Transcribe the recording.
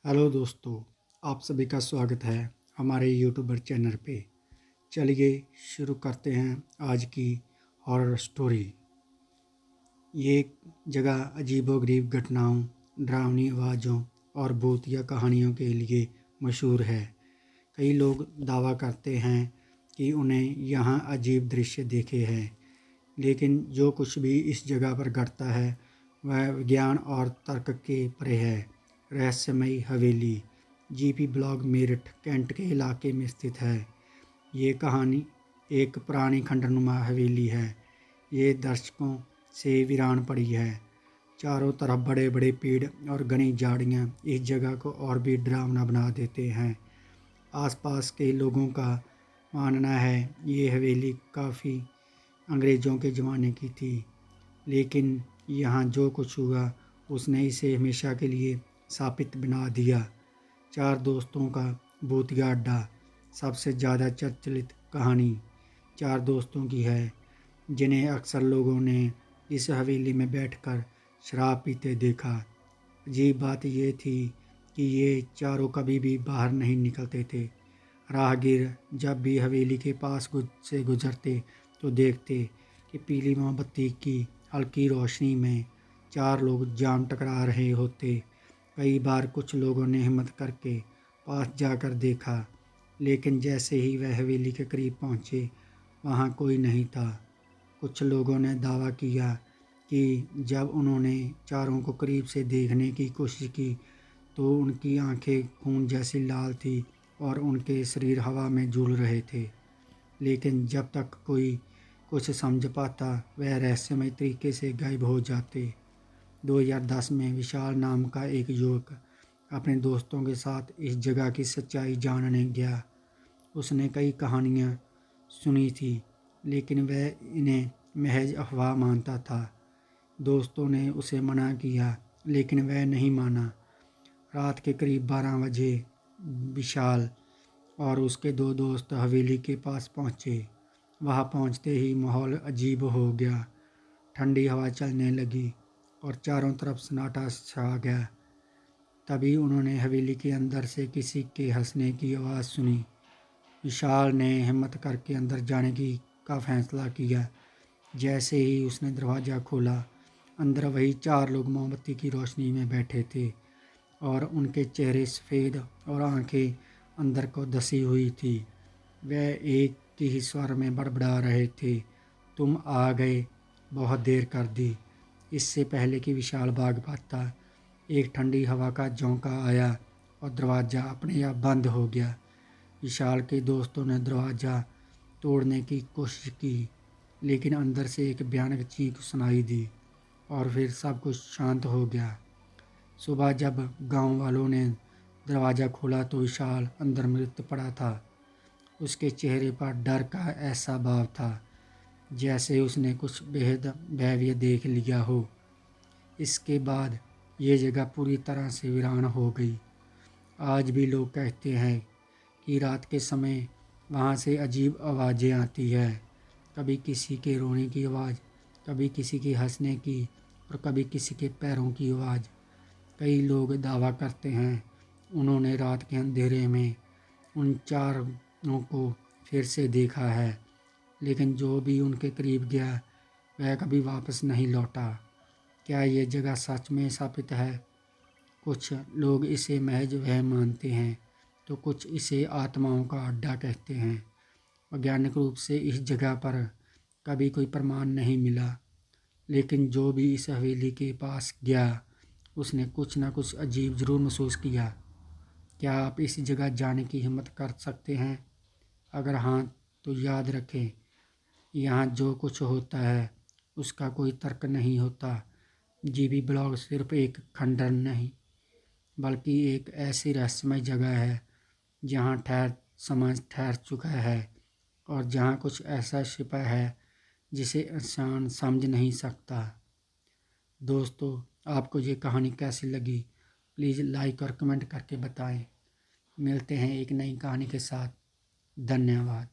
Hello दोस्तों, आप सभी का स्वागत है हमारे यूट्यूबर चैनल पे। चलिए शुरू करते हैं आज की हॉरर स्टोरी। ये जगह अजीबोगरीब घटनाओं, डरावनी आवाज़ों और भूतिया कहानियों के लिए मशहूर है। कई लोग दावा करते हैं कि उन्हें यहाँ अजीब दृश्य देखे हैं, लेकिन जो कुछ भी इस जगह पर घटता है वह विज्ञान और तर्क के परे है। रहस्यमयी हवेली जीपी ब्लॉक मेरठ कैंट के इलाके में स्थित है। ये कहानी एक पुरानी खंडनुमा हवेली है। ये दर्शकों से वीरान पड़ी है। चारों तरफ बड़े बड़े पेड़ और घनी झाड़ियाँ इस जगह को और भी डरावना बना देते हैं। आसपास के लोगों का मानना है ये हवेली काफ़ी अंग्रेज़ों के ज़माने की थी, लेकिन यहाँ जो कुछ हुआ उसने इसे हमेशा के लिए साबित बना दिया। चार दोस्तों का भूतिया अड्डा सबसे ज़्यादा प्रचलित कहानी चार दोस्तों की है, जिन्हें अक्सर लोगों ने इस हवेली में बैठकर शराब पीते देखा। अजीब बात यह थी कि ये चारों कभी भी बाहर नहीं निकलते थे। राहगीर जब भी हवेली के पास से गुजरते तो देखते कि पीली मोमबत्ती की हल्की रोशनी में चार लोग जाम टकरा रहे होते। कई बार कुछ लोगों ने हिम्मत करके पास जाकर देखा, लेकिन जैसे ही वह हवेली के करीब पहुँचे वहाँ कोई नहीं था। कुछ लोगों ने दावा किया कि जब उन्होंने चारों को करीब से देखने की कोशिश की तो उनकी आंखें खून जैसी लाल थी और उनके शरीर हवा में झूल रहे थे। लेकिन जब तक कोई कुछ समझ पाता वह रहस्यमय तरीके से गायब हो जाते। 2010 में विशाल नाम का एक युवक अपने दोस्तों के साथ इस जगह की सच्चाई जानने गया। उसने कई कहानियाँ सुनी थी, लेकिन वह इन्हें महज अफवाह मानता था। दोस्तों ने उसे मना किया, लेकिन वह नहीं माना। रात के करीब 12 बजे विशाल और उसके दो दोस्त हवेली के पास पहुँचे। वहाँ पहुँचते ही माहौल अजीब हो गया। ठंडी हवा चलने लगी और चारों तरफ सन्नाटा छा गया। तभी उन्होंने हवेली के अंदर से किसी के हंसने की आवाज़ सुनी। विशाल ने हिम्मत करके अंदर जाने का फैसला किया। जैसे ही उसने दरवाज़ा खोला, अंदर वही चार लोग मोमबत्ती की रोशनी में बैठे थे और उनके चेहरे सफ़ेद और आंखें अंदर को धसी हुई थी। वह एक ही स्वर में बड़बड़ा रहे थे, तुम आ गए, बहुत देर कर दी। इससे पहले कि विशाल भाग पाता, एक ठंडी हवा का झोंका आया और दरवाज़ा अपने आप बंद हो गया। विशाल के दोस्तों ने दरवाज़ा तोड़ने की कोशिश की, लेकिन अंदर से एक भयानक चीख सुनाई दी और फिर सब कुछ शांत हो गया। सुबह जब गांव वालों ने दरवाज़ा खोला तो विशाल अंदर मृत पड़ा था। उसके चेहरे पर डर का ऐसा भाव था जैसे उसने कुछ बेहद भयावह देख लिया हो। इसके बाद ये जगह पूरी तरह से वीरान हो गई। आज भी लोग कहते हैं कि रात के समय वहाँ से अजीब आवाज़ें आती है। कभी किसी के रोने की आवाज़, कभी किसी के हंसने की और कभी किसी के पैरों की आवाज़। कई लोग दावा करते हैं उन्होंने रात के अंधेरे में उन चारों को फिर से देखा है, लेकिन जो भी उनके करीब गया वह कभी वापस नहीं लौटा। क्या ये जगह सच में स्थापित है? कुछ लोग इसे महज वहम मानते हैं तो कुछ इसे आत्माओं का अड्डा कहते हैं। वैज्ञानिक रूप से इस जगह पर कभी कोई प्रमाण नहीं मिला, लेकिन जो भी इस हवेली के पास गया उसने कुछ ना कुछ अजीब ज़रूर महसूस किया। क्या आप इस जगह जाने की हिम्मत कर सकते हैं? अगर हाँ तो याद रखें, यहाँ जो कुछ होता है उसका कोई तर्क नहीं होता। जीबी ब्लॉग सिर्फ एक खंडर नहीं, बल्कि एक ऐसी रहस्यमय जगह है जहाँ समाज ठहर चुका है और जहाँ कुछ ऐसा छिपा है जिसे इंसान समझ नहीं सकता। दोस्तों, आपको ये कहानी कैसी लगी? प्लीज़ लाइक और कमेंट करके बताएं। मिलते हैं एक नई कहानी के साथ। धन्यवाद।